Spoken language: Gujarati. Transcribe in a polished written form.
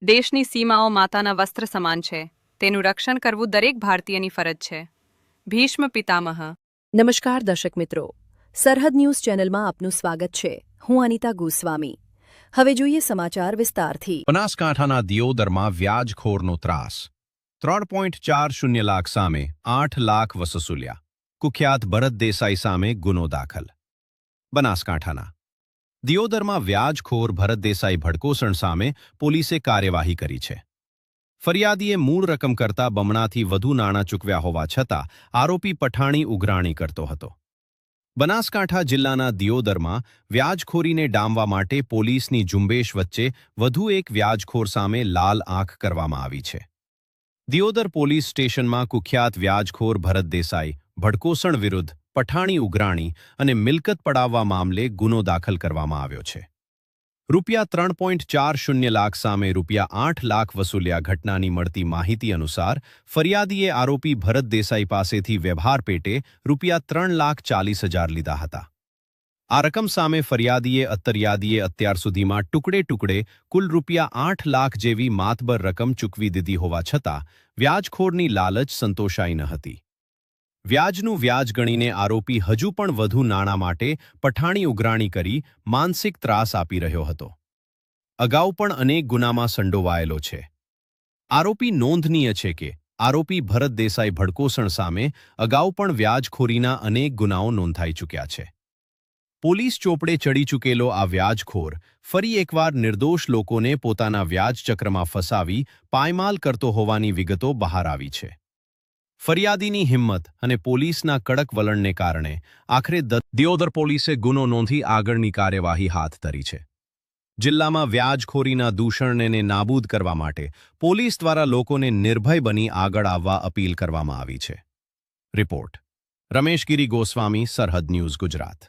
દેશની સીમાઓ માતાના વસ્ત્ર સમાન છે. તેનું રક્ષણ કરવું દરેક ભારતીયની ફરજ છે. ભીષ્મ પિતામહ. નમસ્કાર દર્શક મિત્રો, સરહદ ન્યૂઝ ચેનલમાં આપનું સ્વાગત છે. હું અનિતા ગોસ્વામી. હવે જોઈએ સમાચાર વિસ્તારથી. બનાસકાંઠાના દિયોદરમાં વ્યાજખોરનો ત્રાસ. 3.40 લાખ સામે 8 લાખ વસૂલ્યા. કુખ્યાત ભરત દેસાઈ સામે ગુનો દાખલ. બનાસકાંઠાના દિયોદરમાં વ્યાજખોર ભરત દેસાઈ ભડકોસણ સામે પોલીસે કાર્યવાહી કરી છે. ફરિયાદીએ મૂળ રકમ કરતાં બમણાથી વધુ નાણાં ચૂકવ્યા હોવા છતાં આરોપી પઠાણી ઉઘરાણી કરતો હતો. બનાસકાંઠા જિલ્લાના દિયોદરમાં વ્યાજખોરીને ડામવા માટે પોલીસની ઝુંબેશ વચ્ચે વધુ એક વ્યાજખોર સામે લાલ આંખ કરવામાં આવી છે. દિયોદર પોલીસ સ્ટેશનમાં કુખ્યાત વ્યાજખોર ભરત દેસાઈ ભડકોસણ વિરુદ્ધ પઠાણી ઉઘરાણી અને મિલકત પડાવવા મામલે ગુનો દાખલ કરવામાં આવ્યો છે. રૂપિયા 3.40 લાખ સામે રૂપિયા 8 લાખ વસૂલ્યા. ઘટનાની મળતી માહિતી અનુસાર ફરિયાદીએ આરોપી ભરત દેસાઈ પાસેથી વ્યવહાર પેટે રૂપિયા 3,40,000 લીધા હતા. આ રકમ સામે ફરિયાદીએ અત્યાર સુધીમાં ટુકડે કુલ રૂપિયા 8 લાખ જેવી માતબર રકમ ચૂકવી દીધી હોવા છતાં વ્યાજખોરની લાલચ સંતોષાઈ ન હતી. વ્યાજનું વ્યાજ ગણીને આરોપી હજુ પણ વધુ નાણાં માટે પઠાણી ઉઘરાણી કરી માનસિક ત્રાસ આપી રહ્યો હતો. અગાઉ પણ અનેક ગુનામાં સંડોવાયેલો છે. આરોપી નોંધનીય છે કે આરોપી ભરત દેસાઈ ભડકોસણ સામે અગાઉ પણ વ્યાજખોરીના અનેક ગુનાઓ નોંધાઈ ચૂક્યા છે. પોલીસ ચોપડે ચડી ચૂકેલો આ વ્યાજખોર ફરી એકવાર નિર્દોષ લોકોને પોતાના વ્યાજચક્રમાં ફસાવી પાયમાલ કરતો હોવાની વિગતો બહાર આવી છે. ફરિયાદીની હિંમત અને પોલીસના કડક વલણને કારણે આખરે દિયોદર પોલીસે ગુનો નોંધી આગળની કાર્યવાહી હાથ ધરી છે. જિલ્લામાં વ્યાજખોરીના દૂષણને નાબૂદ કરવા માટે પોલીસ દ્વારા લોકોને નિર્ભય બની આગળ આવવા અપીલ કરવામાં આવી છે. રિપોર્ટ રમેશગીરી ગોસ્વામી, સરહદ ન્યૂઝ, ગુજરાત.